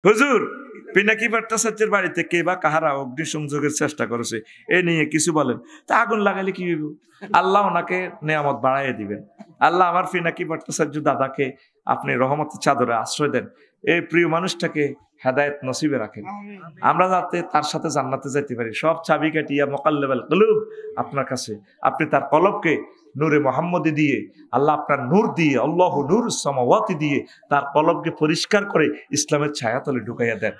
হুজুর পিনাকি ভট্টাচার্যের বাড়িতে কে বা কাহারা অগ্নিসংযোগের চেষ্টা করেছে এ নিয়ে কিছু বলেন। তা আগুন লাগালে কি হইব? আল্লাহ ওনাকে নেয়ামত বাড়াইয়া দিবেন। আল্লাহ আমার পিনাকি ভট্টাচার্য দাদাকে আপনি রহমতের চাদরে আশ্রয় দেন। এই প্রিয় মানুষটাকে হেদায়েত নসিবে রাখেন, আমরা যাতে তার সাথে জান্নাতে যাইতে পারি। সব চাবি কাটিয়া মোকাল্লেবাল কুলুব আপনার কাছে। আপনি তার কলবকে নূরে মোহাম্মদী দিয়ে, আল্লাহ আপনার নূর দিয়ে, আল্লাহ নূর সামাওয়াতি দিয়ে তার কলবকে পরিষ্কার করে ইসলামের ছায়াতলে ঢুকাইয়া দেন।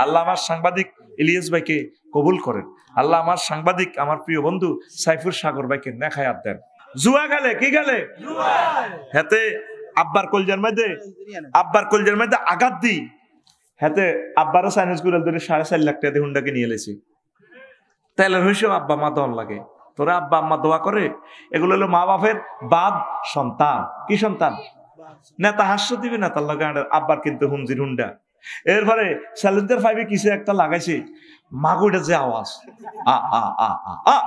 আল্লাহ আমার সাংবাদিক ইলিয়াস ভাইকে কবুল করেন। আল্লাহ আমার সাংবাদিক, আমার প্রিয় বন্ধু সাইফুর সাগর ভাইকে নেখায়াত দেন। জুয়া গেলে কি গেলে হাতে আব্বার কলজার মধ্যে আঘাত দিই, হাতে আব্বারও সাইনিস গুলাল ধরে 4.5 লাখ টাকা দিয়ে হুন্ডাকে নিয়ে এলেছি। তেলের হইসেও আব্বা মা দন লাগে, তোরা আব্বা আম্মা দোয়া করে। এগুলো হলো মা বাপের বাদ সন্তান। কি সন্তান? নেতা হাস্য দিবে না তার লাগে আব্বার কিন্তু হুঞ্জির হুন্ডা। এরপরে স্যালেন্ডার 5 কিছু একটা লাগাইছে, মাগুটা যে আওয়াজ, আ আ আ আ আ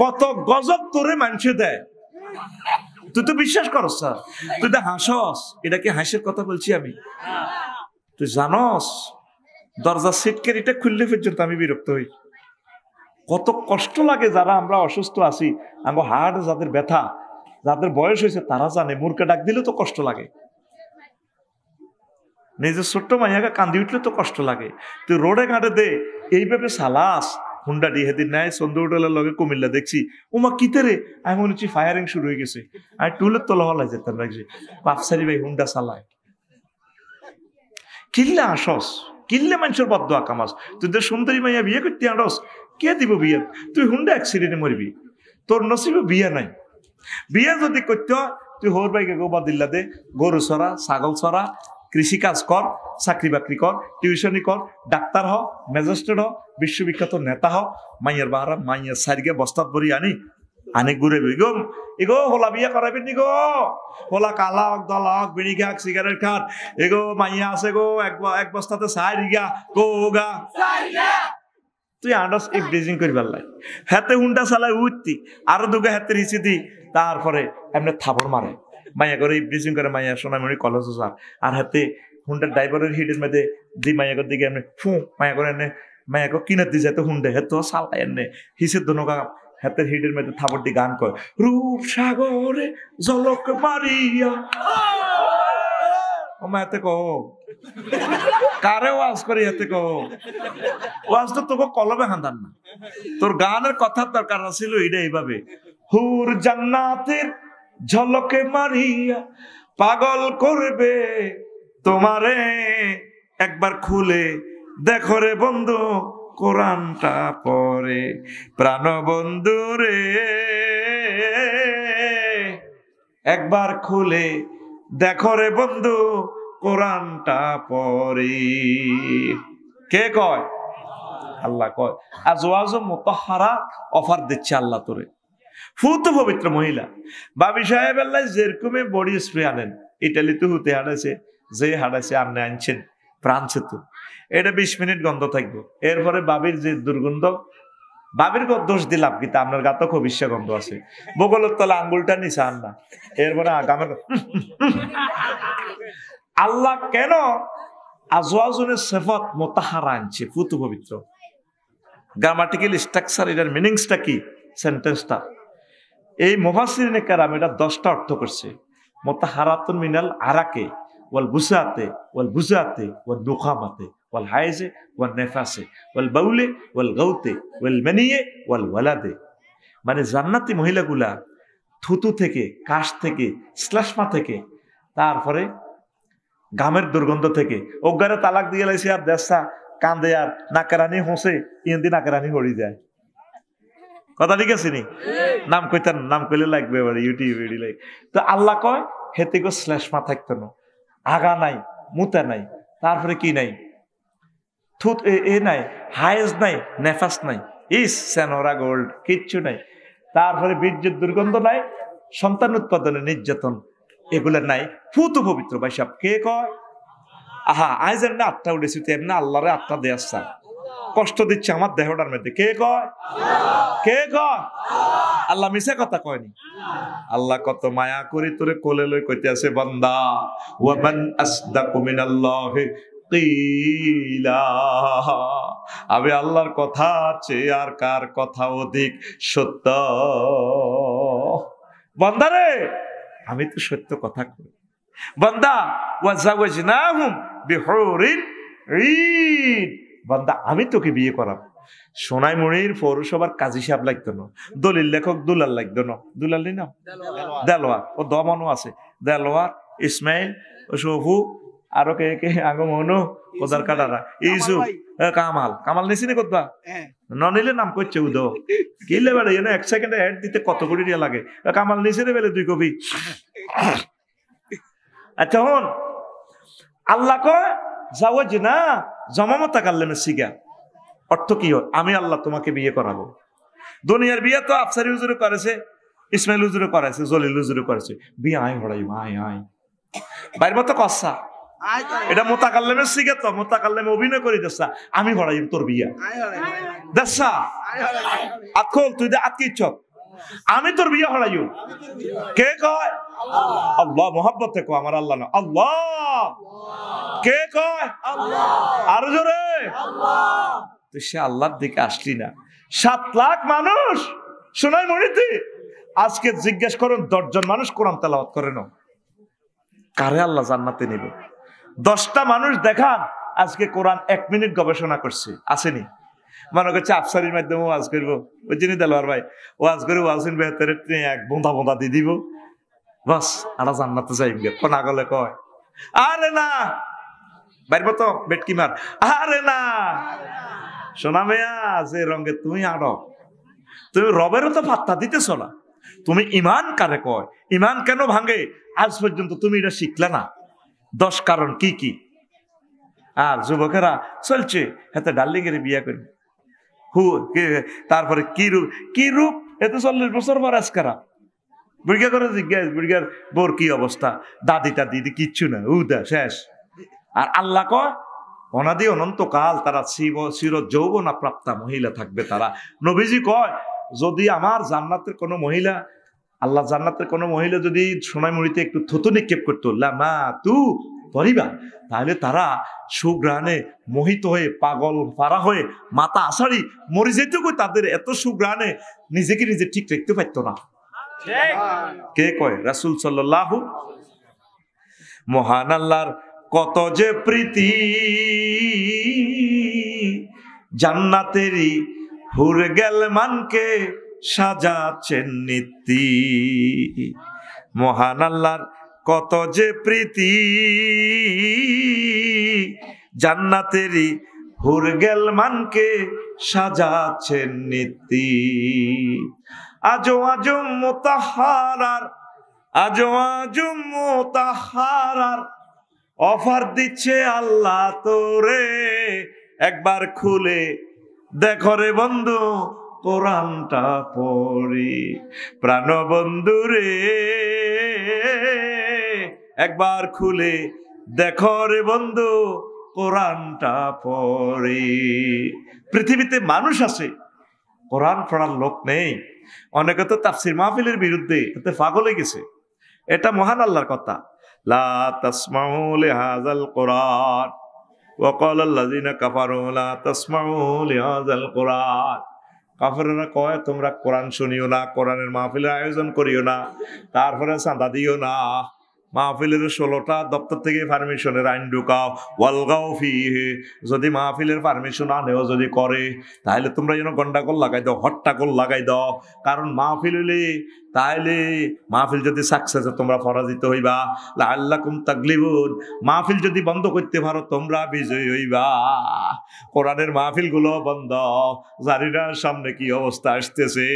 কত গজব তোরে মানুষে দেয়, তুই তো বিশ্বাস করস স্যার, তুই তো হাসস। এটা কি হাসির কথা বলছি আমি? তুই জানস দরজা সিটকের এটা খুললে পর্যন্ত আমি বিরক্ত হই। কত কষ্ট লাগে যারা আমরা অসুস্থ আছি, আমার হার্ট যাদের ব্যথা, যাদের বয়স হয়েছে তারা জানে, মূর্খে ডাক দিলে তো কষ্ট লাগে, নিজের ছোট্ট মাইয়াকে কান্দি উঠলে তো কষ্ট লাগে। তুই রোডে ঘাটে দে এইভাবে সালাস হুন্ডা দিয়ে হেদিন নাই সন্ধ্যা হোটেলের লগে কুমিল্লা দেখছি, ওমা কিতে রে, আমি মনে হচ্ছি ফায়ারিং শুরু হয়ে গেছে। আমি টুলের তলা হলাই যেতাম লাগছে, বাপসারি ভাই হুন্ডা চালায়। কিল্লে আসস, কিল্লে মানুষের বদ্ধ আকামাস। তুই তো সুন্দরী মাইয়া বিয়ে করতে আনস, কে দিব বিয়ে? তুই হুন্ডা অ্যাক্সিডেন্টে মরবি, তোর নসিবে বিয়ে নাই। বিয়ে যদি করতে হয় তুই হোর ভাইকে গোবা দিল্লা দে, গরু ছড়া, ছাগল ছড়া, কৃষি কাজ কর, চাকরি বাকরি কর, টিউশনি কর, ডাক্তার হ, ম্যাজিস্ট্রেট হ, বিশ্ববিখ্যাত নেতা হ। মাইয়ের বাহারা মাইয়ের সাইডকে বস্তাত ভরি আনি ঘুরে গো এগো হোলা বিয়ে করাবি নি গো, হোলা কালা হক দলা হক বিড়ি খাক সিগারেট খান এগো মাইয়া আছে গো এক বস্তাতে সাইড গা গো গা। তুই আন্ডাস এই ব্রিজিং করি পারলাই, হাতে হুন্ডা চালায় উঠতি আরো দুগে হাতে রিচি দি, তারপরে এমনি থাপড় মারে মাইয়া করে ব্রিজিং করে। মাইয়া সোনামণি কলেজ যার আর হাতে হুন্ডার ড্রাইভারের হিটের মধ্যে দি মাইয়াগর দিকে এমনি ফু মাইয়া করে এনে মাইয়াকে কিনে দি যায় তো হুন্ডে হেতো চালায় এনে হিসের দনকা হাতের হিটের মধ্যে থাপড় দি গান কয়, রূপ সাগরে জলক মারিয়া। ও মা এতে কো কারে ওয়াজ করি, এতে কো ওয়াজ তো তোকে কলমে হান্দান না, তোর গানের কথার দরকার ছিল এটা এইভাবে, হুর জান্নাতের ঝলকে মারিয়া পাগল করবে তোমারে, একবার খুলে দেখো রে বন্ধু কোরআনটা পড়ে, প্রাণ বন্ধু রে একবার খুলে দেখো রে বন্ধু কোরআনটা পড়ে। কে কয়? আল্লাহ কয়। আজওয়াজুম মুতাহহারা অফার দিচ্ছে আল্লাহ তোরে, ফুত পবিত্র মহিলা। বাবি সাহেব আল্লাহ যেরকমে বডি স্প্রে আনেন, ইটালিতে হতে হাঁটাছে, যে হাঁটাছে আপনি আনছেন প্রাণ সেতু, এটা 20 মিনিট গন্ধ থাকবে। এরপরে বাবির যে দুর্গন্ধ, বাবির দোষ দিলাম কিন্তু আপনার গাত খবিষ্যা গন্ধ আছে, বগলের তলা আঙ্গুলটা নিচে আন না, এরপরে আগামের আল্লাহ কেন আজওয়াজুনের সিফাত মুতাহহারা আনছে, ফুত পবিত্র। গ্রামাটিক্যাল স্ট্রাকচার, এটার মিনিংসটা কি? সেন্টেন্সটা এই মুফাসসিরিনে কেরাম এটা 10টা অর্থ করছে। মুতাহহারাতুন মিনাল আরাকে ওয়াল বুসাতে ওয়াল বুজাতে ওয়াল নুখামাতে ওয়াল হাইজে ওয়াল নেফাসে ওয়াল বাউলে ওয়াল গাউতে ওয়াল মানিয়ে ওয়াল ওয়ালাদে। মানে জান্নাতি মহিলাগুলা থুতু থেকে, কাশ থেকে, শ্লেষ্মা থেকে, তারপরে গামের দুর্গন্ধ থেকে, অজ্ঞারে তালাক দিয়ে লাইছে আর দেশা কান্দে আর নাকেরানি হোসে ইন্দি নাকেরানি হরি যায়। কথা ঠিক আছে নি? নাম কইতেন, নাম কইলে লাগবে এবার ইউটিউব লাগে। তো আল্লাহ কয় হেতে গো শ্লেষ্মা থাকতো না, আগা নাই, মুতা নাই, তারপরে কি নাই, থুত এ নাই, হায়েজ নাই, নেফাস নাই, ইস সেনোরা গোল্ড কিচ্ছু নাই, তারপরে বীর্যের দুর্গন্ধ নাই, সন্তান উৎপাদনে নির্যাতন এগুলো নাই, ফুত পবিত্র। ভাই সাহেব কে কয়? আহা আইজেন না 8টা উঠেছি, তেমনি আল্লাহরে 8টা দেয়াচ্ছা, কষ্ট দিচ্ছে আমার দেহটার মধ্যে। কে কয়? কে কয়? আল্লাহ মিছে কথা কয়নি। আল্লাহ কত মায়া করি তোরে কোলে লই কইতে আছে, বান্দা ওয়া মান আসদাকু মিনাল্লাহি কিলা, আমি আল্লাহর কথা চেয়ে আর কার কথা অধিক সত্য? বান্দারে আমি তো সত্য কথা কই। বান্দা ওয়া জাওয়াজনাহুম বিহুরিন ঈন, বান্দা আমি তোকে বিয়ে করাবো। সোনাইমুড়ির পৌরসভার কাজী সাহেব লাগতো না, দলিল লেখক দুলাল লাগতো না। দুলাল না, দেলোয়ার, ও দমনও আছে, দেলোয়ার, ইসমাইল, ও শফু, আরো কে কে আগমনু, ওদার কাটারা, ইউসুফ, কামাল। কামাল নিছিনি কোথা নিলে নাম করছে উদ কিলে বেড়ে না, 1 সেকেন্ডে অ্যাড দিতে কত কোটি টাকা লাগে। কামাল নিছিনে বেলে 2 কপি। আচ্ছা হন, আল্লাহ কয় যাওয়াজ না জমামতা কাল্লেমে সিগা, অর্থ কি হয়? আমি আল্লাহ তোমাকে বিয়ে করাবো। দুনিয়ার বিয়ে তো আফসারি হুজুরে করেছে, ইসমাইল হুজুরে করেছে, জলিল হুজুরে করেছে। বিয়ে আয় হড়াই আয় বাইর মতো কসা, এটা মোতাকাল্লেমের সিগা তো, মোতাকাল্লেমে অভিনয় করে দেসা আমি হড়াই তোর বিয়া দেসা আতখল তুই দে আতকি ইচ্ছ আমি তোর বিয়া হড়াইও। কে কয়? আল্লাহ। মোহাব্বতে কো আমার আল্লাহ না, আল্লাহ। কে কয়? আল্লাহ। আরো জোরে আল্লাহ। তো সে আল্লাহর দিকে আসলি না। 7 লাখ মানুষ সোনাইমুড়িতে, আজকে জিজ্ঞেস করুন 10 জন মানুষ কোরআন তেলাওয়াত করে না, কারে আল্লাহ জান্নাতে নেবে? 10টা মানুষ দেখান আজকে কোরআন 1 মিনিট গবেষণা করছে, আসেনি? মনে করছে আফসারির মাধ্যমে ওয়াজ করবো, ওই যিনি দেলোয়ার ভাই ওয়াজ করে ওয়াজিন বেহতের এক বোঁদা বোঁদা দিয়ে দিব, বাস আরা জান্নাতে যাইবে। কোনা গলে কয় আরে না বাইরব তো বেটকি মার, আরে না সোনা মেয়া যে রঙে তুমি আড়ো, তুমি রবেরও তো পাত্তা দিতেছ না। তুমি ইমান কারে কয়, ইমান কেন ভাঙে আজ পর্যন্ত তুমি এটা শিখলে না। 10 কারণ কি কি? আর যুবকেরা চলছে হাতে ডার্লিং এর বিয়া করবে, তারপরে কি রূপ এতে 40 বছর পর আজকারা বুড়িয়া করে জিজ্ঞাসা, বুড়িয়ার বোর কি অবস্থা, দাদিটা দিদি কিচ্ছু না, উদা শেষ। আর আল্লাহ কয় অনাদি অনন্তকাল তারা চির যৌবনা প্রাপ্তা মহিলা থাকবে তারা। নবীজি কয় যদি আমার জান্নাতের কোনো মহিলা, আল্লাহ জান্নাতের কোনো মহিলা যদি সোনাইমুড়িতে একটু থুতু নিক্ষেপ করতো মা তু পরিবা, তাহলে তারা সুগ্রানে মোহিত হয়ে পাগল পারা হয়ে মাথা আষাড়ি মরে যেত। তাদের এত সুগ্রানে নিজেকে নিজে ঠিক রাখতে পারতো না। কে কয়? রাসূল সাল্লাল্লাহু। মহান আল্লাহর কত যে প্রীতি, জান্নাতেরই হুর গেল মানকে সাজাচ্ছেন নীতি। মহান আল্লাহর কত যে প্রীতি, জান্নাতেরই হুর গেল মানকে সাজাচ্ছেন নীতি। আজো আজো মুতাহারার, আজো আজো মুতাহারার অফার দিচ্ছে আল্লাহ তোরে, একবার খুলে দেখো রে বন্ধু কোরআনটা পড়ি। প্রাণ বন্ধু রে একবার খুলে দেখো রে বন্ধু কোরআনটা পড়ি। পৃথিবীতে মানুষ আছে কোরআন পড়ার লোক নেই। অনেকে তো তাফসির মাহফিলের বিরুদ্ধে এতে পাগল হয়ে গেছে। এটা মহান আল্লাহর কথা, লা তাসমাউ লিহাযাল কুরআন ওয়া ক্বালাল্লাযিনা কাফারু লা তাসমাউ লিহাযাল কুরআন। কাফেররা কয় তোমরা কোরআন শুনিও না, কোরআনের মাহফিলের আয়োজন করিও না, তারপরে চাঁদা দিও না। মাহফিলের 16টা দপ্তর থেকে পারমিশনের আইন ঢুকাও, ওয়ালগাও ফিহি। যদি মাহফিলের পারমিশন আনেও যদি করে তাহলে তোমরা যেন গন্ডাগোল লাগাই দাও, হট্টাগোল লাগাই দাও। কারণ মাহফিল হইলে তাহলে মাহফিল যদি সাকসেস তোমরা পরাজিত হইবা, লাআল্লাকুম তাগলিবুন। মাহফিল যদি বন্ধ করতে পারো তোমরা বিজয়ী হইবা। কোরআনের মাহফিল গুলো বন্ধ, জানিনা সামনে কি অবস্থা আসতেছে।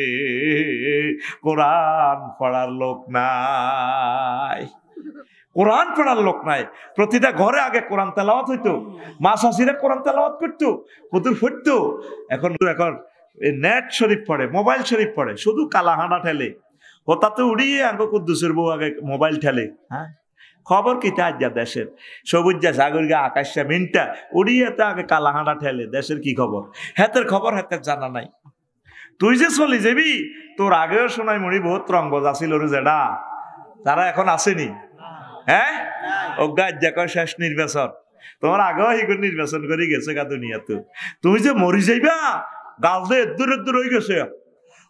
কোরআন পড়ার লোক নাই, কোরআন পড়ার লোক নাই। প্রতিটা ঘরে আগে কোরআন তেলাওয়াত হইতো, মা শাশিরা কোরআন তেলাওয়াত করতো, পুতুল ফুটতো। এখন নেট শরীফ পড়ে, মোবাইল শরীফ পড়ে, শুধু কালাহানা ঠেলে। ওটাতে উড়িয়ে আঙ্গ কুদ্দুসের বউ আগে মোবাইল ঠেলে। হ্যাঁ, খবর কিতা আজ্ঞা দেশের সবুজা সাগরগা আকাশা মিনটা উড়িয়ে তো আগে কালাহাঁটা ঠেলে দেশের কি খবর হেতের খবর হেতের জানা নাই তুই যে চলি যাবি তোর আগেও শোনাই মরি বহুত রঙ্গজ আছিল ওর জেডা তারা এখন আসেনি হ্যাঁ অজ্ঞা আজ্ঞা কয় শেষ নির্বাচন তোমার আগেও হিগুর নির্বাচন করে গেছে গা দুনিয়া তো তুমি যে মরি যাইবা গাল দিয়ে দূর হয়ে গেছে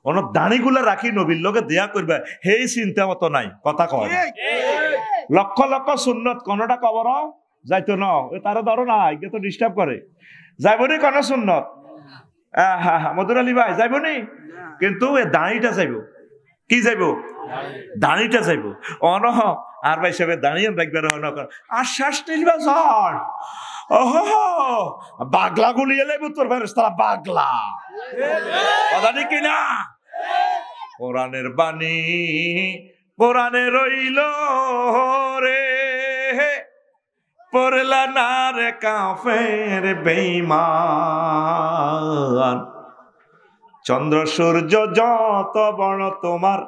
অনেক দাঁড়িগুলা রাখি নবীর লোকে দেয়া করবে সেই চিন্তা মতো নাই কথা কয় লক্ষ লক্ষ সুন্নত কোনটা কবর যাইতো না তারা ধরো না আগে তো ডিস্টার্ব করে যাইবনি কোন সুন্নত মধুর আলী ভাই যাইবনি কিন্তু এ দাঁড়িটা যাইব কি যাইব দাঁড়িটা যাইব অনহ আর ভাই সাহেব দাঁড়িয়ে রাখবে আশ্বাস নির্বাচন বাগলা গুলিয়ে লেবু তোর তারা বাগলা কথা ঠিক কিনা কোরআনের বাণী কোরআনে রইল রে পড়লা না রে কাফের বেঈমান চন্দ্র সূর্য যত বড় তোমার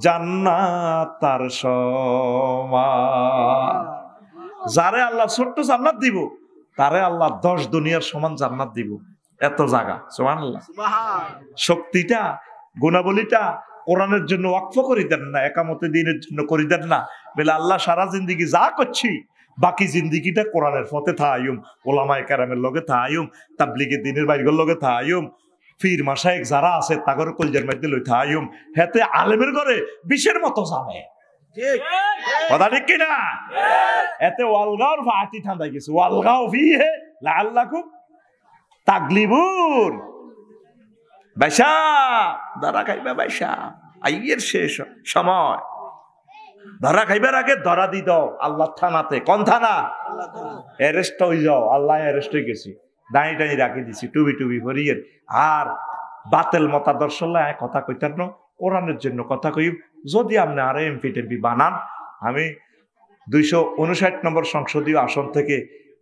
জান্নাত তার সমান যারে আল্লাহ ছোট্ট জান্নাত দিব তারে আল্লাহ 10 দুনিয়ার সমান জান্নাত দিব এত জায়গা সুবহানাল্লাহ শক্তিটা গুণাবলীটা কোরআনের জন্য ওয়াকফ করে দেন না একামতে দিনের জন্য করে দেন না বলে আল্লাহ সারা জিন্দিগি যা করছি বাকি জিন্দিগিটা কোরআনের পথে থাইম ওলামায়ে কেরামের লগে থাইম তাবলীগের দিনের বাইরের লগে থাইম ফির মাশায়েখ যারা আছে তাগর কলজের মধ্যে লই থাইম হেতে আলেমের ঘরে বিষের মতো জানে ঠিক কথা ঠিক কিনা এতে ওয়ালগাওর ফাটি ঠান্ডা গেছে ওয়ালগাও ফিহে লাআল্লাকুম তাগলিবুন বাইশা ধরা খাইবা বাইশা আইয়ের শেষ সময় ধরা খাইবার আগে ধরা দি দাও আল্লাহ থানাতে কোন থানা অ্যারেস্ট হয়ে যাও আল্লাহ অ্যারেস্ট হয়ে গেছি দাঁড়ি টানি রাখি দিছি টুবি ভরিয়ে আর বাতেল মতাদর্শ কথা কইতার ন কোরআনের জন্য কথা কই যদি আপনি আরে এমপি টেমপি বানান আমি 259 নম্বর সংসদীয় আসন থেকে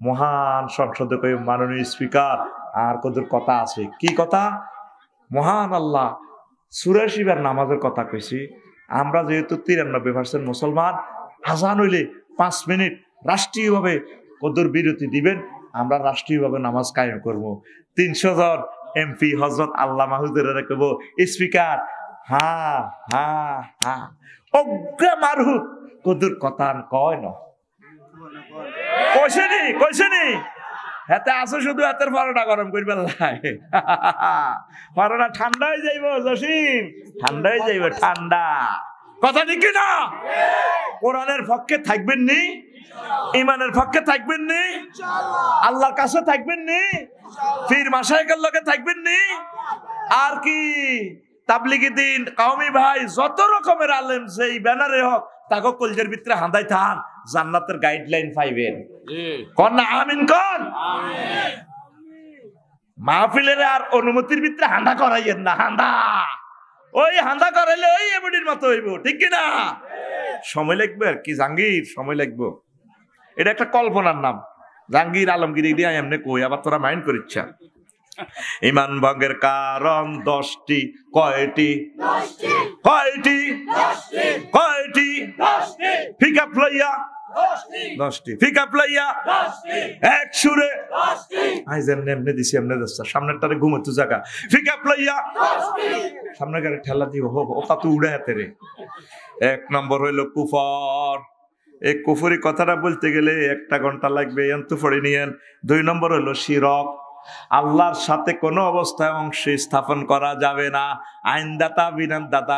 মহান সংসদে কই মাননীয় স্পিকার আর কদর কথা আছে কি কথা মহান আল্লাহ 84 বার নামাজের কথা কইছি আমরা যেহেতু 93% মুসলমান আজান হইলে 5 মিনিট রাষ্ট্রীয়ভাবে কদর বিরতি দিবেন আমরা রাষ্ট্রীয়ভাবে নামাজ কায়েম করব 300 জন এমপি হযরত আল্লাহ মাহমুদের রাখব স্পিকার হ্যাঁ হ্যাঁ হ্যাঁ অগ্রা মারহুত কদর কথা কয় না কইছেনি হাতে আসো শুধু হাতের পরোটা গরম করবে পরোটা ঠান্ডা হয়ে যাইব জসিম ঠান্ডা হয়ে যাইব ঠান্ডা কথা ঠিক না কোরআনের পক্ষে থাকবেন নি ইমানের পক্ষে থাকবেন নি আল্লাহর কাছে থাকবেন নি ফির মাশায়েখের লগে থাকবেন নি আর কি তাবলীগী দিন কওমি ভাই যত রকমের আলেম যেই ব্যানারে হোক তাকে কলজের ভিতরে হাঁদাই থান জান্নাতের গাইডলাইন পাইবেন কোন না আমিন কোন মাহফিলের আর অনুমতির ভিতরে হাঁদা করাইয়েন না হাঁদা ওই হাঁদা করাইলে ওই এমডির মতো হইব ঠিক কিনা সময় লাগবে আর কি জাহাঙ্গীর সময় লাগবে এটা একটা কল্পনার নাম জাহাঙ্গীর আলমগীর দিয়ে এমনি কই আবার তোরা মাইন্ড করিচ্ছা ইমান ভঙ্গের কারণ 10টি কয়টি ফিকা প্লাইয়া 10টি ফিকা প্লাইয়া এক সুরে আইজেন এমনি দিছি এমনি দস্তা সামনেরটারে ঘুমোতো জায়গা ফিকা প্লাইয়া সামনে গাড়ি ঠেলা দিব ওটা তো উড়ে হাতে রে 1 নম্বর হইল কুফর এই কুফরি কথাটা বলতে গেলে 1 ঘন্টা লাগবে এন্ত পড়ে নিয়েন 2 নম্বর হলো শিরক আল্লাহর সাথে কোনো অবস্থায় অংশ স্থাপন করা যাবে না আইনদাতা বিধানদাতা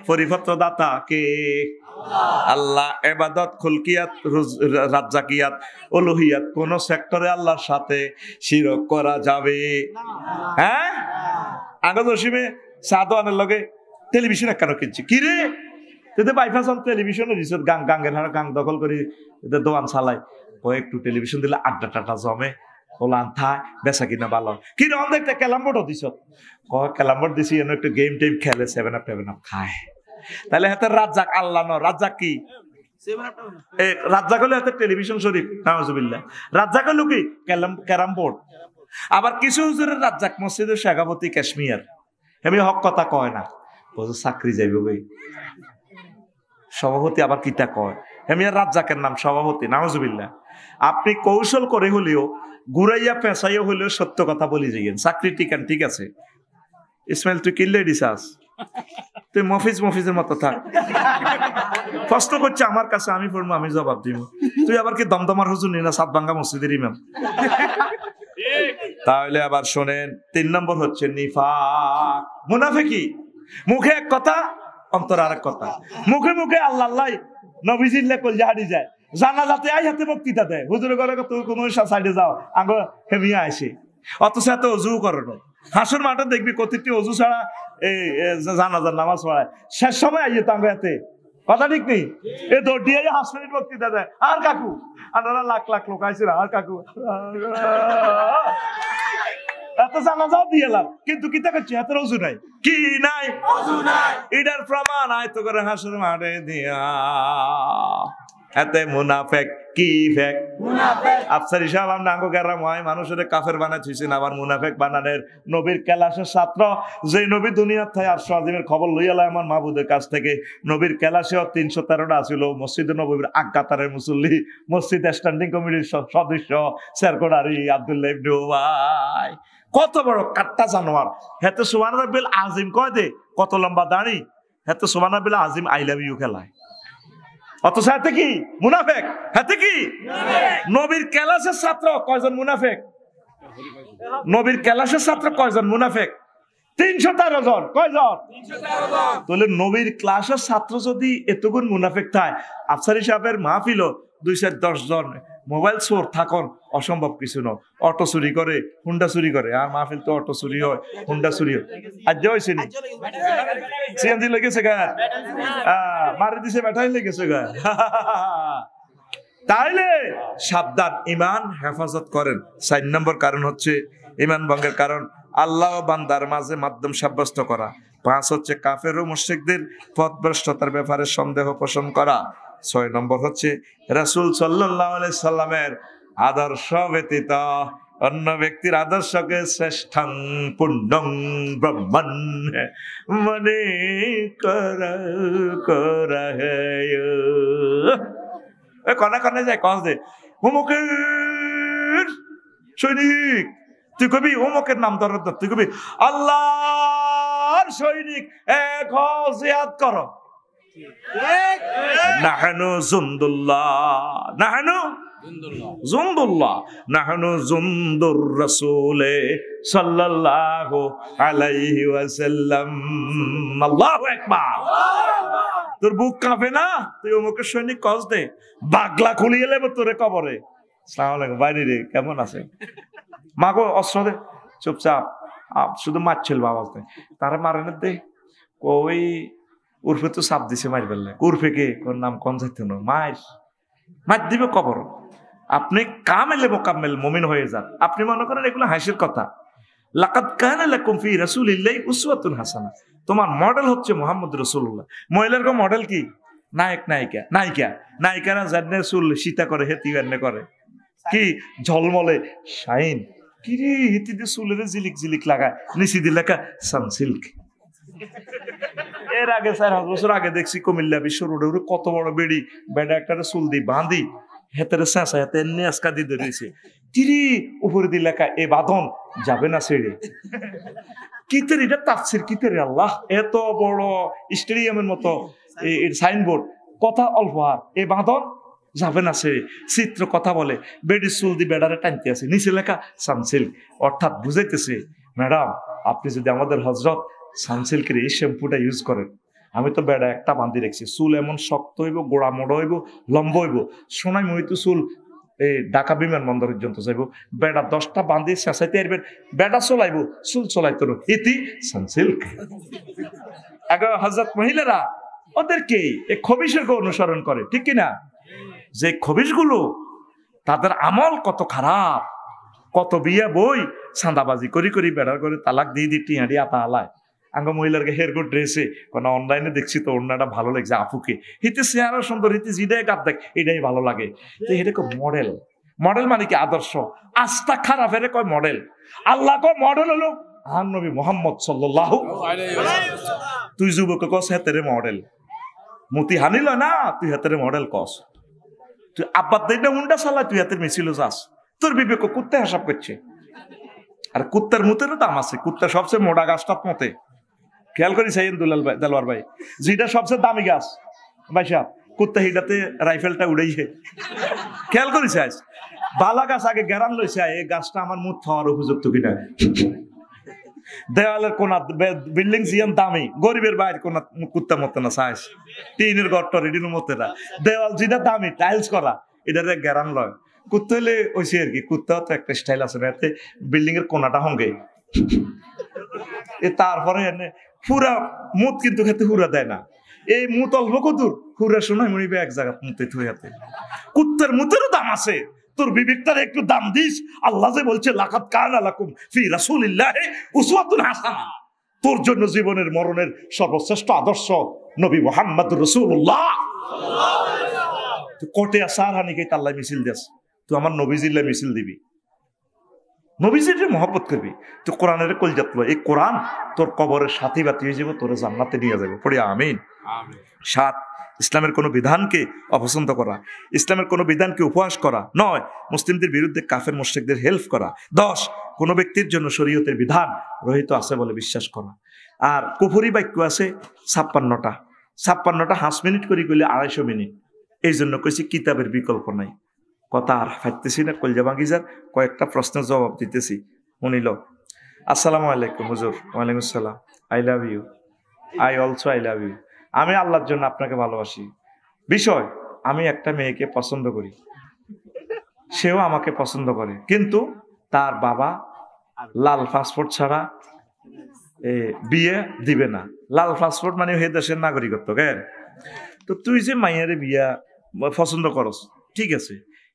পরিপত্র দাতা কে আল্লাহ ইবাদত খুলকিয়াত রাজ্জাকিয়াত উলুহিয়াত কোন সেক্টরে আল্লাহর সাথে শিরক করা যাবে হ্যাঁ আগে জসিমে সাদওয়ানের লগে টেলিভিশন কেন কিনছি কি রে তুই বাইপাস টেলিভিশনে দিছ গাঙ্গের হাড় গাং দখল করি দোকান চালায় একটু টেলিভিশন দিলে আড্ডা টাটা জমে ওলান থাই বেচা কিনা ভালো কি রকম দেখতে ক্যালামবোর্ডও দিছ ক্যালামবোর্ড দিছি এনে একটু গেম টেম খেলে 7 আপ খায় তাহলে হাতে রাজ্জাক আল্লাহ ন রাজ্জাক কি রাজ্জাক হলে হাতে টেলিভিশন শরীফ নাউজুবিল্লাহ রাজ্জাক হলো কি ক্যারাম বোর্ড আবার কিছু হুজুরের রাজ্জাক মসজিদের শেখাবতী কাশ্মীর এমনি হক কথা কয় না চাকরি যাইব ভাই সভাপতি আবার কিতা কয় হেমিয়া রাজ্জাকের নাম সভাপতি, নাউজুবিল্লাহ। আপনি কৌশল করে হলেও ঘুরাইয়া পেঁচাইয়া হলেও সত্য কথা বলি যাইয়েন, চাকরি টিকান, ঠিক আছে? ইসমাইল তুই কিনলে দিছাস, তুই মফিজের মতো থাক। প্রশ্ন করছে আমার কাছে, আমি পড়বো, আমি জবাব দিব। তুই আবার কি দমদমার হুজুর না সাতভাঙ্গা মসজিদের ইমাম? তাহলে আবার শোনেন, 3 নম্বর হচ্ছে নিফাক, মুনাফিকি। মুখে এক কথা, অন্তর আরেক কথা। মুখে মুখে আল্লাহ আল্লাহ নবীজির লেকল জাহারি যায়, জানাজাতে আই হাতে বক্তৃতা দেয়, হুজুরে করে তুই কোন সাইডে যাও, আগে হেমিয়া আসে, অথচ এত অজু করে না। হাসুর মাঠে দেখবি প্রতিটি অজু ছাড়া এই জানাজার নামাজ পড়ায়, শেষ সময় আইয়ে তাঙ্গ এতে, কথা ঠিক নেই? এ দৌড় দিয়ে হাসপাতালের বক্তৃতা দেয়, আর কাকু আপনারা লাখ লাখ লোক আইছিল, আর কাকু এত জানাজাও দিয়ে এলাম, কিন্তু কি করছি, এত অজু নাই, কি নাই, এটার প্রমাণ আয়তো করে হাসুর মাঠে দিয়া। এতে মুনাফেক কি ফেক, আফসারি সাহেব আমরা আঙ্গো গেরাম হয় মানুষের কাফের বানাচ্ছেন, আবার মুনাফেক বানানের নবীর কেলাসের ছাত্র, যে নবী দুনিয়ার থেকে আরশ আজিমের খবর লইয়ালা আমার মাহবুদের কাছ থেকে। নবীর কেলাসেও 313টা ছিল, মসজিদে নবীর আগাতারের মুসল্লি, মসজিদ স্ট্যান্ডিং কমিটির সদস্য সেরকোডারি আব্দুল্লাহ ইবনে উবাই, কত বড় কাট্টা জানোয়ার। হেতে সুবহান রাব্বিল আজিম কয় দে, কত লম্বা দাড়ি, হেতে সুবহান রাব্বিল আজিম আই লাভ ইউ খেলায়, অথচ হাতে কি মুনাফেক, হাতে কি নবীর ক্লাসের ছাত্র কয়জন মুনাফেক, নবীর ক্লাসের ছাত্র কয়জন মুনাফেক, 313 জন, কয়জন? তাহলে নবীর ক্লাসের ছাত্র যদি এতগুণ মুনাফেক থাকে, আফসারি সাহেবের মাহফিল 210 জন মোবাইল চোর থাকুন, অসম্ভব কিছু নয়। অটো চুরি করে, হুন্ডা চুরি করে, আর মাহফিল তো অটো চুরি হয়, হুন্ডা চুরি হয়। আজ হয়েছে নি সিএনজি লেগেছে গা, মারি দিছে ব্যাটারি লেগেছে গা। তাইলে সাবধান, ইমান হেফাজত করেন। 4 নম্বর কারণ হচ্ছে ইমান ভঙ্গের কারণ আল্লাহ ও বান্দার মাঝে মাধ্যম সাব্যস্ত করা। 5 হচ্ছে কাফের ও মুশরিকদের পথভ্রষ্টতার ব্যাপারে সন্দেহ পোষণ করা। 6 নম্বর হচ্ছে রাসূল সাল্লাল্লাহু আলাইহি সাল্লামের আদর্শ ব্যতীত অন্য ব্যক্তির আদর্শকে শ্রেষ্ঠং পুণ্যং ব্রহ্মণ মনে করা কনা কনে যায় কস দে, অমুকের সৈনিক, তুই কবি অমুকের নাম ধর, তুই কবি আল্লাহর সৈনিক, এক জিয়াদ কর, নাহানু জুন্দুল্লাহ, নাহানু জুন্দুল্লাহ, নাহানু জুন্দুর রাসূলে সাল্লাল্লাহু আলাইহি ওয়াসাল্লাম। আল্লাহু আকবার। তোর বুক কাঁপে না, তুই অমুকের সৈনিক কস দে, বাগলা খুলিয়ে লেব তোরে কবরে। আসসালামু আলাইকুম, বাইরে রে কেমন আছে, মাগো অস্ত্র দে, চুপচাপ, শুধু মারছিল বাবা, তারা মারে না দে, ওই উর্ফে তো সাপ দিছে মার ফেললে, উর্ফে কে কোন নাম কোন যাইতে না, মার দিবে কবর। আপনি কামেলে মোকাম্মেল মুমিন হয়ে যান। আপনি মনে করেন এগুলো হাসির কথা। লাকাদ কানা লাকুম ফি রাসূলিল্লাহি উসওয়াতুন হাসানাহ, তোমার মডেল হচ্ছে মুহাম্মদ রাসূলুল্লাহ। মহিলার কো মডেল কি, নায়ক নায়িকা, নায়িকারা জান্নে চুল সীতা করে, হেতি এনে করে কি ঝলমলে শাইন, কি রে হেতি দিয়ে চুলের জিলিক জিলিক লাগায়, নিচি দিয়ে লেখা সানসিল্ক। এর আগে 4 বছর আগে দেখছি কুমিল্লা বিশ্ব রোডে কত বড় বেড়ি, বেড়া একটা চুল দিয়ে বাঁধি, হেতের চেঁচা হেতে নেসকা দিয়ে ধরেছে, তিরি উপরে দিয়ে লেখা এ বাঁধন যাবে না ছেড়ে। কিতের এটা তাফসির, কিতের আল্লাহ, এত বড় স্টেডিয়ামের মতো সাইনবোর্ড, কথা অল্প, আর এ বাঁধন যাবে না ছেড়ে, চিত্র কথা বলে, বেডির চুল দিয়ে বেড়ারে টানতে আছে, নিচে লেখা সানসিল্ক। অর্থাৎ বুঝাইতেছে, ম্যাডাম আপনি যদি আমাদের হজরত সানসিল্কের এই শ্যাম্পুটা ইউজ করেন, আমি তো বেড়া একটা বান্ধি রেখেছি, চুল এমন শক্ত হইব, গোড়া মোড়া হইব, লম্বা হইব, সোনাই মহিত চুল এই ঢাকা বিমানবন্দর পর্যন্ত যাইব, বেড়া 10টা বান্ধি চেঁচাইতে আসবেন, বেড়া চলাইব, চুল চলাইতে ইতি সানসিল্ক। আগে হজরত মহিলারা ওদেরকে এই খবিশকে অনুসরণ করে, ঠিক কিনা? যে খবিশগুলো তাদের আমল কত খারাপ, কত বিয়া বই চাঁদাবাজি করি করি বেড়ার করে তালাক দিয়ে দিয়ে টিয়াড়ি আতা আলায়। আঙ্গ মহিলাকে হেয়ার গুড ড্রেসে কোন অনলাইনে দেখছি তো ওনাটা ভালো লাগছে, আপুকে হিতে চেহারা সুন্দর, হিতে জিডাই গাপ দেখ, এটাই ভালো লাগে। তো এটা কয় মডেল। মডেল মানে কি আদর্শ। আস্থা খারাপ এর কয় মডেল। আল্লাহ কয় মডেল হলো আর নবী মুহাম্মদ সাল্লাল্লাহু আলাইহি ওয়াসাল্লাম। তুই যুবক কস হেতেরে মডেল, মতি হানিল না, তুই হেতেরে মডেল কস। তুই আব্বার দিনটা উন্ডা চালা, তুই হাতের মিছিল যাস, তোর বিবেক কুত্তে হিসাব করছে। আর কুত্তার মুতেরও দাম আছে, কুত্তা সবচেয়ে মোটা গাছটার মতে। খেয়াল করি সাইন দেলোয়ার ভাই, যেটা সবচেয়ে দামি গাছ ভাই সাহেব, কুত্তা হিটাতে রাইফেলটা উড়াইছে। খেয়াল করিস বালা গাছ আগে গেরান লইছে, এই গাছটা আমার মুখ খাওয়ার উপযুক্ত কিনা। দেওয়ালের কোনা বিল্ডিং জিয়ান দামি, গরিবের বাইরে কোনা কুত্তা মতে না চাইস, টিনের ঘরটা রেডির মতে না, দেওয়াল যেটা দামি টাইলস করা, এটা গেরান লয়। কুত্তা হলে ওইসে আর কি, কুত্তাও তো একটা স্টাইল আছে না, এতে বিল্ডিং এর কোনাটা হঙ্গে। তারপরে পুরা মুত কিন্তু খেতে হুরা দেয় না, এই মুত অল্প কদূর হুরা শোনায় মরিবে এক জায়গা মুতে থুয়াতে। কুত্তার মুতেরও দাম আছে, তোর বিবেকটার একটু দাম দিস। আল্লাহ যে বলছে লাকাদ কানা লাকুম ফি রাসূলিল্লাহি উসওয়াতুন হাসানাহ, তোর জন্য জীবনের মরণের সর্বশ্রেষ্ঠ আদর্শ নবী মুহাম্মদ রাসূলুল্লাহ। কোটে আসার হানিকে আল্লাহ মিছিল দেস, তুই আমার নবীজিল্লা মিছিল দিবি, নবীজির মহব্বত করবি, তুই কোরআনের কলজাত লয়। এই কোরআন তোর কবরের সাথী বাতি হয়ে যাবে, তোর জান্নাতে নিয়ে যাবে, পড়ি আমিন। 7, ইসলামের কোনো বিধানকে অপছন্দ করা, ইসলামের কোনো বিধানকে উপহাস করা নয়, মুসলিমদের বিরুদ্ধে কাফের মুশরিকদের হেল্প করা। 10, কোনো ব্যক্তির জন্য শরীয়তের বিধান রহিত আছে বলে বিশ্বাস করা। আর কুফরি বাক্য আছে 56টা, 56টা 5 মিনিট করে গেলে 250 মিনিট। এই জন্য কইছি কিতাবের বিকল্প নাই। কথা আর ফাইতেছি না, কলজা বাগিজার কয়েকটা প্রশ্নের জবাব দিতেছি, শুনিল। আসসালামু আলাইকুম হুজুর। ওয়ালাইকুম আসসালাম। I love you, I also I love you. আমি আল্লাহর জন্য আপনাকে ভালোবাসি। বিষয়, আমি একটা মেয়েকে পছন্দ করি, সেও আমাকে পছন্দ করে, কিন্তু তার বাবা লাল পাসপোর্ট ছাড়া বিয়ে দিবে না। লাল পাসপোর্ট মানে হে দেশের নাগরিকত্ব কেন? তো তুই যে মাইয়ারে বিয়া পছন্দ করস, ঠিক আছে,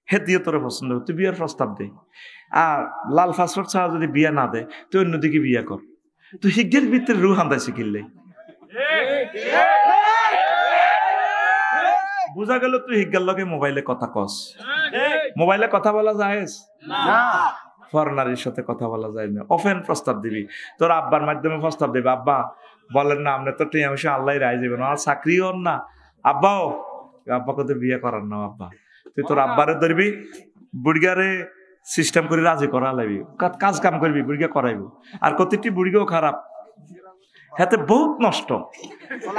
হে দিয়ে তোরা পছন্দ কর, তুই বিয়ার প্রস্তাব দে। আর লাল পাসপোর্ট ছাড়া যদি বিয়া না দেয়, তুই অন্যদিকে বিয়া কর। তুই হিজ্ঞের ভিতরে রুহ আন্দাইছে কিনলে বুঝা গেল তুই হিজ্ঞার লগে মোবাইলে কথা কস। মোবাইলে কথা বলা যায় না, ফরেনারের সাথে কথা বলা যায় না। অফেন প্রস্তাব দিবি, তোর আব্বার মাধ্যমে প্রস্তাব দিবি, আব্বা বলেন না আপনি তো টিয়া বসে আল্লাহ রায় যাবেন, আর চাকরি হন না আব্বাও, আব্বাকে তো বিয়ে করার না আব্বা। তুই তোর আব্বারে ধরবি, বুড়িগারে সিস্টেম করে রাজি করা লাগবি, কাজ কাম করবি, বুড়িগা করাইব। আর প্রতিটি বুড়িগাও খারাপ, হাতে বহুত নষ্ট,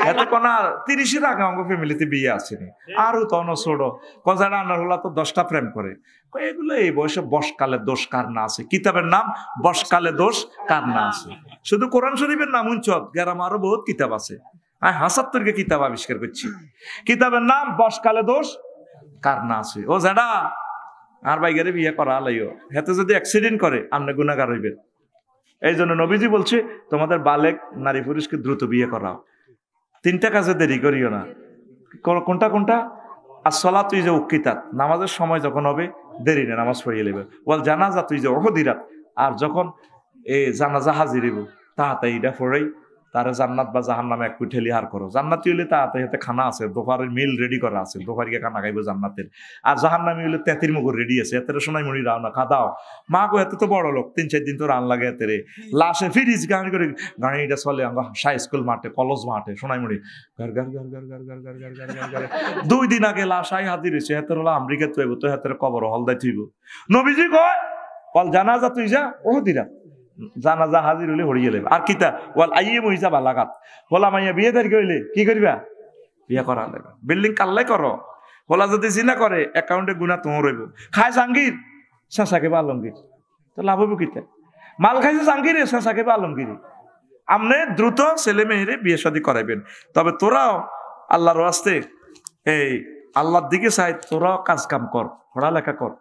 হাতে কোনা 30-এর আগে আমার ফ্যামিলিতে বিয়ে আসেনি, আরো তখন ছোট কজারা আনার হলা তো 10টা প্রেম করে। এগুলো এই বয়সে বসকালে দোষ কার না আছে, কিতাবের নাম বসকালে দোষ কার না আছে। শুধু কোরআন শরীফের নাম উঞ্চত, গ্রাম আরো বহুত কিতাব আছে, আমি 75টা কিতাব আবিষ্কার করছি। কিতাবের নাম বসকালে দোষ কার না আছে। ও যারা আর বাইগারে বিয়ে করা আলাইও, হাতে যদি অ্যাক্সিডেন্ট করে আপনি গুনাহগার হইবেন। এই জন্য নবীজি বলছে তোমাদের বালেক নারী পুরুষকে দ্রুত বিয়ে করাও, 3টা কাজে দেরি করিও না। কোনটা কোনটা? আর সলা তুই যে উকিতাত, নামাজের সময় যখন হবে দেরি না, নামাজ পড়িয়ে নেবে। বল জানাজা তুই যে অহদিরাত, আর যখন জানাজা হাজির হইব তাহাতে এটা পড়েই তারা জান্নাত বা জাহান্নামে এক কুঠেলি হার করো। জান্নাতি হইলে তাহাতে হাতে খানা আছে, দোকানের মিল রেডি করা আছে, দোকার গিয়ে খানা খাইবো জান্নাতের। আর জাহান্নামি হইলে 33 মুগুর রেডি আছে, এত সোনাই মনি রাও না খাদাও মা গো, এত তো বড় লোক, 3-4 দিন তো রান লাগে এতে রে। লাশে ফিরিস গাড়ি করে গাড়িটা চলে হাই স্কুল মাঠে, কলেজ মাঠে, সোনাই মনি গার গার গার গার গার গার গার গার গার গার। 2 দিন আগে লাশ আই হাজির হয়েছে, এতের হলো আমেরিকা তুইব, তো হাতের কবর হলদাই থইব। নবীজি কয় বল জানাজা তুই যা ওহদিরা, জানাজা হাজির হইলে হরিয়ে লেবে। আর কিতা ওয়াল আইয়ে মহিজা বালাগাত, হোলা মাইয়া বিয়ে তারিখ হইলে কি করবা? বিয়ে করা লেবে। বিল্ডিং কাল্লাই করো, হোলা যদি জিনা করে অ্যাকাউন্টে গুণা তোমার রইব। খায় জাঙ্গির শেষাকে বা আলমগীর, তো লাভ হইব কিতা? মাল খাইছে জাঙ্গিরে, শেষাকে বা আলমগীর। আপনি দ্রুত ছেলে মেয়েরে বিয়ে শাদী করাইবেন। তবে তোরাও আল্লাহর ওয়াস্তে এই আল্লাহর দিকে চাই, তোরাও কাজ কাম কর, পড়ালেখা কর।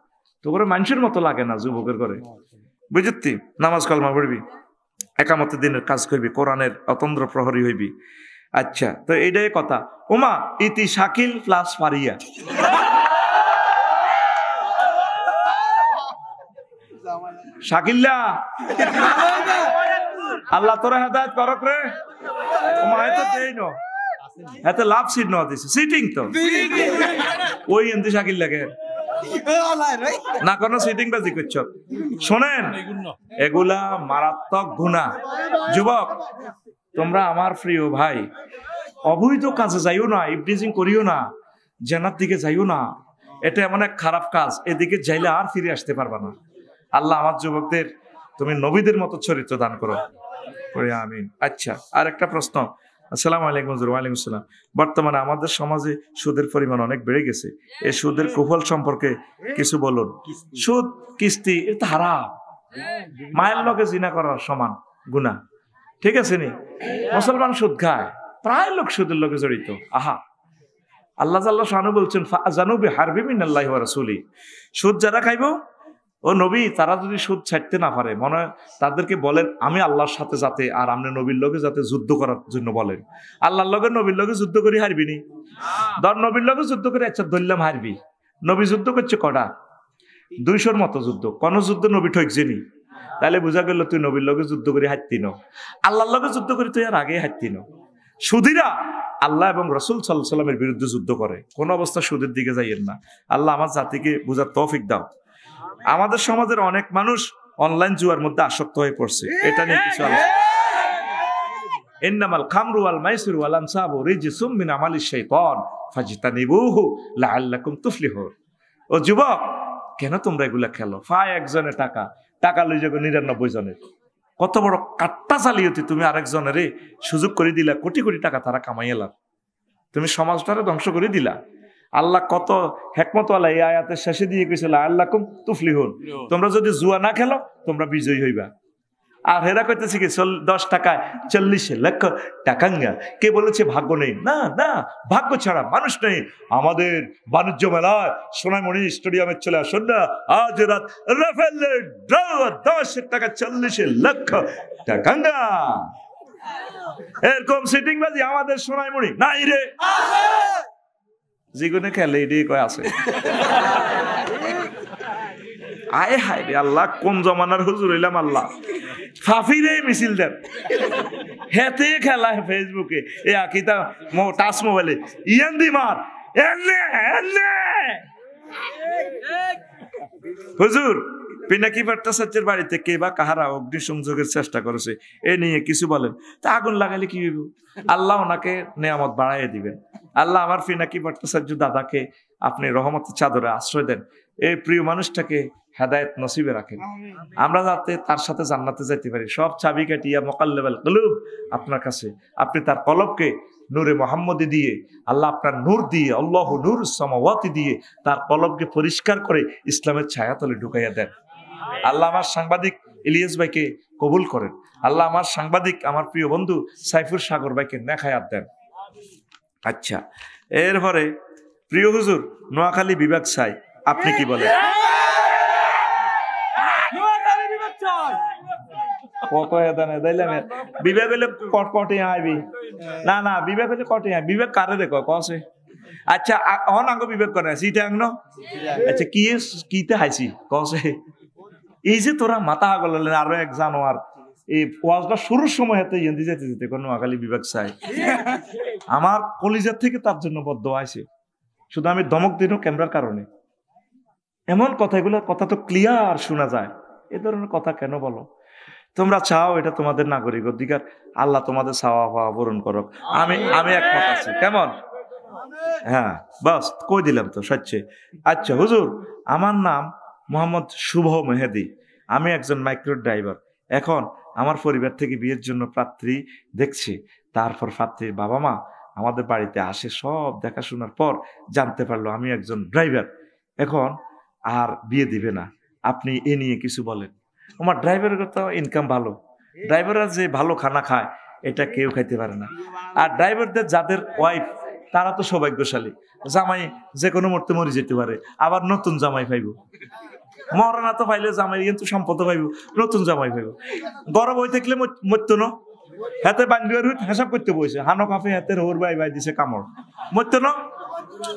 তো করে মানুষের মতো লাগে না যুবকের করে, বুঝতি? নামাজ কালমা পড়বি, একামতের দিনের কাজ করবি, কোরআনের অতন্দ্র প্রহরী হইবি। আচ্ছা, তো এইটাই কথা। ওমা ইতি শাকিল প্লাস ফারিয়া, শাকিল্লা আল্লাহ তোরা হেদায়েত করক রে। ওমা এত দেই ন, এত লাভ সিট ন দিছে, সিটিং তো ওই এমনি শাকিল লাগে না, কোনো সিটিং বাজি করছ। শোনেন, এগুলা মারাত্মক গুনাহ। যুবক তোমরা আমার প্রিয় ভাই, অবৈধ কাজে যাইও না, ইভটিজিং করিও না, জেনার দিকে যাইও না। এটা এমন এক খারাপ কাজ, এদিকে যাইলে আর ফিরে আসতে পারবা না। আল্লাহ আমার যুবকদের তুমি নবীদের মতো চরিত্র দান করো, আমিন। আচ্ছা, আর একটা প্রশ্ন। আসসালামু আলাইকুম হুজুর। ওয়ালাইকুম আসসালাম। বর্তমানে আমাদের সমাজে সুদের পরিমাণ অনেক বেড়ে গেছে, এই সুদের কুফল সম্পর্কে কিছু বলুন। সুদ, কিস্তি, এটা হারাম, মায়ের লগে জিনা করার সমান গুনাহ, ঠিক আছে নি? মুসলমান সুদ খায়, প্রায় লোক সুদের লগে জড়িত। আহা, আল্লাহ জাল্লাহ শানু বলছেন ফাজানু বিহারবি মিনাল্লাহি ওয়া রাসূলি, সুদ যারা খাইবো ও নবী তারা যদি সুদ ছাড়তে না পারে, মনে হয় তাদেরকে বলেন আমি আল্লাহর সাথে যাতে আর আপনি নবীর লগে যাতে যুদ্ধ করার জন্য বলেন। আল্লাহর লগে নবীর লগে যুদ্ধ করে হারবি নি? ধর নবীর লগে যুদ্ধ করে আচ্ছা ধরলাম হারবি, নবী যুদ্ধ করছে কটা? 200-র মতো যুদ্ধ, কোন যুদ্ধ নবী ঠকছে নি? তাহলে বোঝা গেল তুই নবীর লগে যুদ্ধ করে হারতি ন, আল্লাহর লগে যুদ্ধ করে তুই আর আগে হারতি ন। সুদীরা আল্লাহ এবং রাসূল সাল্লাল্লাহু আলাইহি ওয়াসাল্লামের বিরুদ্ধে যুদ্ধ করে, কোন অবস্থা সুদের দিকে যাইয়েন না। আল্লাহ আমার জাতিকে বুঝার তৌফিক দাও। আমাদের সমাজের অনেক মানুষ অনলাইন জুয়ার মধ্যে আসক্ত হয়ে পড়ছে, এটা নিয়ে কিছু আলোচনা। ইন্নামাল খামরু ওয়াল মাইসিরু ওয়াল আনসাবু রিজসুম মিন আমালিশ শাইতান ফাজতানিবুহু লাআল্লাকুম তুফলিহুন। ও যুবক, কেন তোমরা এগুলা খেলো? একজনের টাকা লই যাবে 99 জনের, কত বড় কাট্টা চালিয়েছি তুমি আরেকজনের সুযোগ করে দিলা, কোটি কোটি টাকা তারা কামাইয়ালা, তুমি সমাজটারে ধ্বংস করে দিলা। আল্লাহ কত হেকমত ওয়ালা এই আয়াতের শেষে দিয়ে কইছিল আল্লাকুম তুফলিহুন, তোমরা যদি জুয়া না খেলো তোমরা বিজয়ী হইবা। আর হেরা কইতেছে কি 10 টাকায় 40 লক্ষ টাকাঙ্গা। কে বলেছে ভাগ্য নেই? না না, ভাগ্য ছাড়া মানুষ নেই। আমাদের বাণিজ্য মেলায় সোনামণি স্টেডিয়ামে চলে আসুন না, আজ রাত রাফেলের ড্র 10 টাকা 40 লক্ষ টাকাঙ্গা। এরকম সিটিং বাজি আমাদের সোনামণি নাই রে, যেগুলো খেলে এটাই কয় আছে। আয় হায় রে আল্লাহ, কোন জমানার হুজুর হইলাম আল্লাহ। ফাফিরে মিছিল দেন, হেতে খেলা ফেসবুকে এ আকিতা টাচ মোবাইলে ইয়ান দি মার এনে এনে। হুজুর, পিনাকি ভট্টাচার্যের বাড়িতে কে বা কাহারা অগ্নিসংযোগের চেষ্টা করেছে, এ নিয়ে কিছু বলেন। তা আগুন লাগালে কি হইব? আল্লাহ ওনাকে নেয়ামত বাড়াইয়া দিবেন। আল্লাহ আমার পিনাকি ভট্টাচার্য দাদাকে আপনি রহমতের চাদরে আশ্রয় দেন, এই প্রিয় মানুষটাকে হেদায়েত নসিবে রাখেন, আমরা যাতে তার সাথে জান্নাতে যাইতে পারি। সব চাবি কাটিয়া মুকাল্লিবাল কুলুব আপনার কাছে, আপনি তার কলবকে নূরে মুহাম্মদী দিয়ে, আল্লাহ আপনার নূর দিয়ে, আল্লাহু নূরুস সামাওয়াতি দিয়ে তার কলবকে পরিষ্কার করে ইসলামের ছায়াতলে ঢুকাইয়া দেন। আল্লাহ আমার সাংবাদিক ইলিয়াস ভাইকে কবুল করেন। আল্লাহ আমার সাংবাদিক, আমার প্রিয় বন্ধু সাইফুর সাগর ভাইকে নেখায়াত দেন। আচ্ছা, এরপরে প্রিয় হুজুর নোয়াখালী বিভাগ চাই, আপনি কি বলেন? বিবেক হইলে কটে আইবি না না, বিবেক হইলে কটে আই, বিবেক কারে দেখো কসে। আচ্ছা অনাঙ্গ বিবেক করে সিটে আঙ্গ। আচ্ছা কি কিতে হাইছি কসে। এই যে তোরা মাথা আগল আরো এক জানোয়ার, এই ওয়াজটা শুরুর সময় হাতে ইন্দি যেতে যেতে কোন নোয়াখালী বিবেক চাই, আমার কলিজার থেকে তার জন্য বদ্ধ আছে। শুধু আমি ধমক দিন ক্যামেরার কারণে। এমন কথাগুলো, কথা তো ক্লিয়ার শোনা যায়, এ ধরনের কথা কেন বলো? তোমরা চাও, এটা তোমাদের নাগরিক অধিকার, আল্লাহ তোমাদের চাওয়া পাওয়া পূরণ করো। আমি একমত আছি। কেমন? হ্যাঁ বাস কই দিলাম তো সচ্চে। আচ্ছা হুজুর, আমার নাম মোহাম্মদ শুভ মেহেদি, আমি একজন মাইক্রো ড্রাইভার। এখন আমার পরিবার থেকে বিয়ের জন্য পাত্রী দেখছি, তারপর পাত্রীর বাবা মা আমাদের বাড়িতে আসে, সব দেখাশোনার পর জানতে পারলো আমি একজন ড্রাইভার, এখন আর বিয়ে দিবে না। আপনি এ নিয়ে কিছু বলেন। আমার ড্রাইভারের তো ইনকাম ভালো, ড্রাইভাররা যে ভালো খানা খায় এটা কেউ খাইতে পারে না। আর ড্রাইভারদের যাদের ওয়াইফ তারা তো সৌভাগ্যশালী, জামাই যে কোনো মুহূর্তে মরে যেতে পারে, আবার নতুন জামাই পাইব। মরনা তো পাইলে জামাই কিন্তু সম্পদ পাইব, নতুন জামাই পাইব। গরম হয়ে থাকলে মরতো না, হাতে বান্ডিয়ার হিসাব করতে বসে হানো কাফে হাতে রোর বাই বাই দিছে কামড়, মরতো না।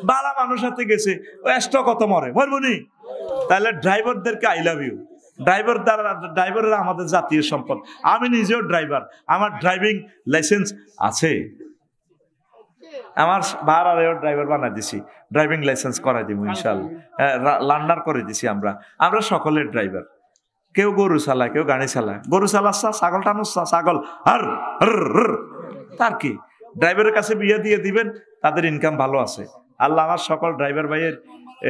বালা মানুষ হাতে গেছে ও এক্সট্রা কত মরে, মরবনি। তাহলে ড্রাইভারদেরকে আই লাভ ইউ। ড্রাইভাররা আমাদের জাতীয় সম্পদ। আমি নিজেও ড্রাইভার, আমার ড্রাইভিং লাইসেন্স আছে। আমার ভাড়ারেও ড্রাইভার বানাই দিছি, ড্রাইভিং লাইসেন্স করাই দিব ইনশাল্লাহ, লার্নার করে দিছি। আমরা সকলের ড্রাইভার। কেউ গরু চালায়, কেউ গাড়ি চালায়। গরু চালাচ্ছা, ছাগল টানুচ্ছা, ছাগল আর তার কি, ড্রাইভারের কাছে বিয়ে দিয়ে দিবেন, তাদের ইনকাম ভালো আছে। আল্লাহ আমার সকল ড্রাইভার ভাইয়ের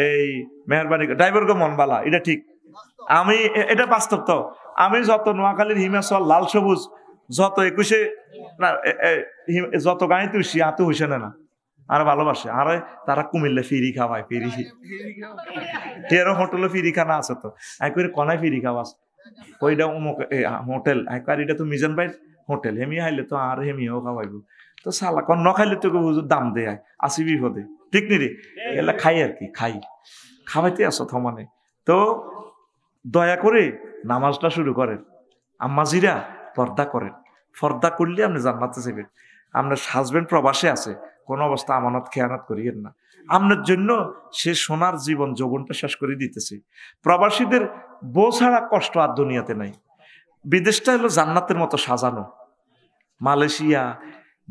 এই মেহরবানি, ড্রাইভারকে মন বালা, এটা ঠিক। আমি এটা বাস্তব। তো আমি যত নোয়াখালীর হিমাচল লাল সবুজ যত 21-এ না যত গাড়িতে উঠছি হাতে হইছে না আর ভালোবাসে, আর তারা কুমিল্লা ফিরি খাওয়ায়, ফিরি তেরো হোটেলে ফিরি খানা আছে। তো এক করে কনায় ফিরি খাওয়াস কইটা অমুক হোটেল একবার, এটা তো মিজান ভাই হোটেল, হেমি হাইলে তো আর হেমিও খাওয়াইব। তো সালা কন ন খাইলে তো দাম দেয় আসি বিপদে, ঠিক নি রে? এগুলা খাই আর কি, খাই খাওয়াইতে আসো থমানে। তো দয়া করে নামাজটা শুরু করেন, আম্মাজিরা পর্দা করেন। পর্দা করলে আপনি জান্নাতে যাবেন। আপনার হাজবেন্ড প্রবাসে আছে, কোন অবস্থা আমানত খেয়ানত করিয়েন না। আপনার জন্য সে সোনার জীবন যৌবনটা শেষ করে দিতেছে। প্রবাসীদের বউ ছাড়া কষ্ট আর দুনিয়াতে নাই। বিদেশটা হলো জান্নাতের মতো সাজানো। মালয়েশিয়া,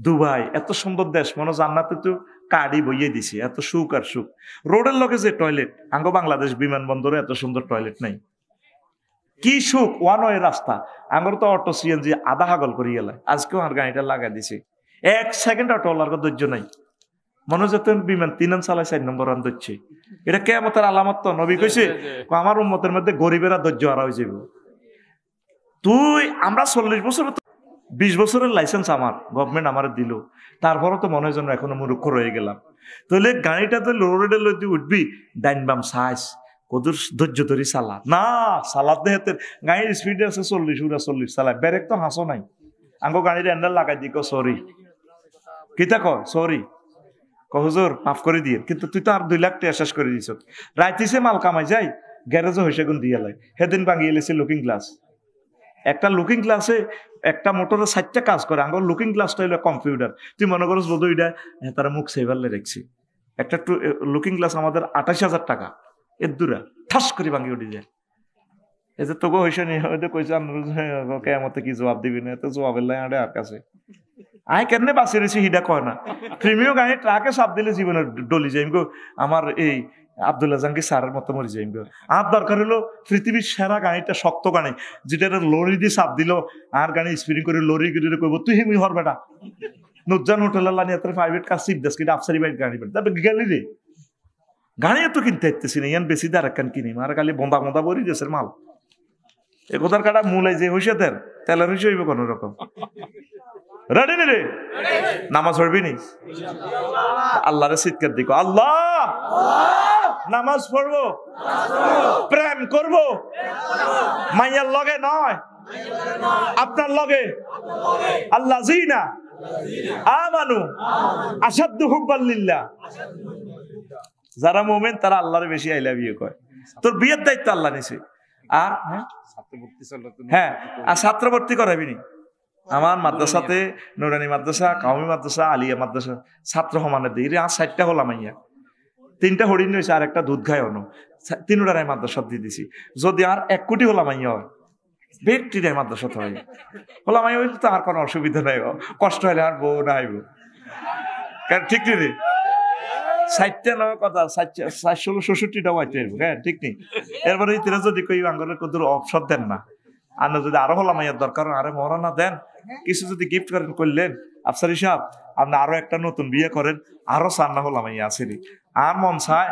দুবাই এত সুন্দর দেশ, মনে জান্নাতে তো কার্ডই বইয়ে দিছে, এত সুখ আর সুখ। রোডের লগে যে টয়লেট, আঙ্গ বাংলাদেশ বিমানবন্দরে এত সুন্দর টয়লেট নাই। কি সুখ, ওয়ান ওয়ে রাস্তা। আঙ্গর তো অটো সিএনজি আধা হাগল করি গেলায়, আজকেও আর গাড়িটা লাগাই দিছে। 1 সেকেন্ড অটো ওলার ধৈর্য নাই, মনে হচ্ছে বিমান 3 আন চালায় 4 নম্বর আন ধরছে। এটা কিয়ামতের আলামত। তো নবী কইছে আমার উম্মতের মধ্যে গরিবেরা ধৈর্য হারা হয়ে যাবে। তুই আমরা 40 বছর, 20 বছরের লাইসেন্স আমার গভর্নমেন্ট আমার দিল, তারপরও তো মনে হয় যেন এখনো মূর্খ রয়ে গেলাম। তাহলে গাড়িটা তো রোডে লইতে উঠবি, ডাইন বাম সাইজ কদুর ধৈর্য ধরি চালা না, চালাত দেহের গাড়ির স্পিড আছে 40 চালায়, ব্রেক তো হাসো নাই। আঙ্গো গাড়ির হ্যান্ডেল লাগাই দি, সরি কিতা কর, সরি হুজুর মাফ করে দিয়ে, কিন্তু তুই তো আর 2 লাখ টাকা শেষ করে দিছ। রাইতিসে মাল কামাই যাই, গ্যারেজও হয়েছে গুণ দিয়ে লাই। সেদিন ভাঙিয়ে এলেছে লুকিং গ্লাস। একটা লুকিং গ্লাসে একটা মোটরে 4টা কাজ করে। আঙ্গর লুকিং গ্লাসটা হইলো কম্পিউটার। তুই মনে করস বোধ ওইটা তারা মুখ সেভারলে রেখছি। একটা লুকিং গ্লাস আমাদের 28,000 টাকা। এর দূরা ঠাস করে ভাঙিয়ে উঠে যায়। এই যে তোকে হয়েছে নি, হয়তো কইছে কেমতে কি জবাব দিবি না, তো জবাবের লাই আড়ে আর কাছে আয় কেন বাঁচি রয়েছি হিডা কয় না। প্রিমিয় গাড়ি ট্রাকে চাপ দিলে জীবনে ডলি যাইম গো, আমার এই আব্দুল্লাহ জাহাঙ্গীর স্যারের মতো মরে যাইম গো। আর দরকার হলো পৃথিবীর সেরা গাড়িটা, শক্ত গাড়ি, যেটা লরি দিয়ে চাপ দিল আর গাড়ি স্পিডিং করে লরি গিয়ে কইব তুই হিমি হর বেটা নুজান হোটেল লানি প্রাইভেট কার সিপ দাস কিন্তু আফসারি বাইক গাড়ি বেটা, তারপরে গেলি রে গাড়ি এত কিনতে ইতেছি না, ইয়ান বেশি দাঁড় একখান কিনি আর খালি বন্ধা বন্ধা বরি দেশের মাল। এ কোথার কাটা মূলাই যে হইছে তেলের হইছে হইব কোন রকম। রেডি নি রে? নামাজ পড়বি নি? আল্লাহরে চিৎকার দিকো, আল্লাহ নামাজ পড়বো, প্রেম করবো, মাইয়ার লগে নয় আপনার লগে। আল্লাহ জিনা আমানু আশাদ্দু হুব্বান লিল্লাহ। যারা মুমিন তারা আল্লাহরে বেশি আই লাভ ইউ কয়। তোর বিয়ের দায়িত্ব আল্লাহ নিছে। আর হ্যাঁ, আর ছাত্র ভর্তি করাবি নি? আমার মাদ্রাসাতে নুরানি মাদ্রাসা, কাউমি মাদ্রাসা, আলিয়া মাদ্রাসা ছাত্র সমানের দিই আর 4টা হলাম আইয়া, 3টা হরিণ হয়েছে আর একটা দুধ খায় অন্য, 3টাই মাদ্রাসা দিয়ে দিছি। যদি আর 1 কোটি হলাম আইয়া হয়, ব্যক্তিটাই মাদ্রাসা হয় হলাম আইয়া হইলে তো আর কোনো অসুবিধা নাই, কষ্ট হলে আর বউ না আইব। কারণ ঠিক নেই 60টা নয় কথা 466টা হইতে আইব, হ্যাঁ ঠিক নেই। এরপরে তিরা যদি কই আঙ্গলের কত অপশন দেন না, আর যদি আরো হলাম আইয়ার দরকার আরে মহারানা দেন, কিছু যদি গিফট করেন করলেন আফসারি সাহেব আপনি আরো একটা নতুন বিয়ে করেন, আরো 4 হলাম আইয়া আসেনি। আর মন চায়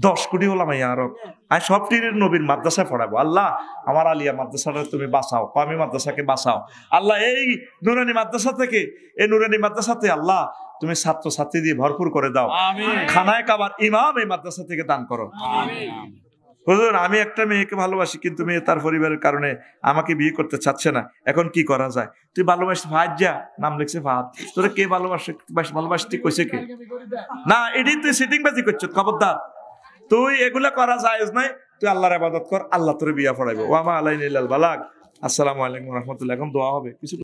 10 কোটি হলাম আইয়া আরো, আমি সব টিনের নবীর মাদ্রাসায় পড়াবো। আল্লাহ আমার আলিয়া মাদ্রাসাটা তুমি বাঁচাও, কামি মাদ্রাসাকে বাঁচাও আল্লাহ। এই নুরানি মাদ্রাসা থেকে, এই নুরানি মাদ্রাসাতে আল্লাহ তুমি ছাত্র ছাত্রী দিয়ে ভরপুর করে দাও। খানায় কাবার ইমাম এই মাদ্রাসা থেকে দান করো। হুজুর আমি একটা মেয়েকে ভালোবাসি, কিন্তু মেয়ে তার পরিবারের কারণে আমাকে বিয়ে করতে চাচ্ছে না, এখন কি করা যায়? তুই ভালোবাসি ফাহাদ, যা নাম লিখছে ফাহাদ, তোরে কে ভালোবাসতে কইছে কে? না এটি তুই সিটিং বাজি করছ, খবরদার। তুই এগুলা করা জায়েজ নাই, তুই আল্লাহর ইবাদত কর, আল্লাহ তোরে বিয়া পড়াইবো। ওয়া মা আলাইনা ইল্লাল বালাগ। আসসালামু আলাইকুম ওয়া রাহমাতুল্লাহ। এখন দোয়া হবে কিছু।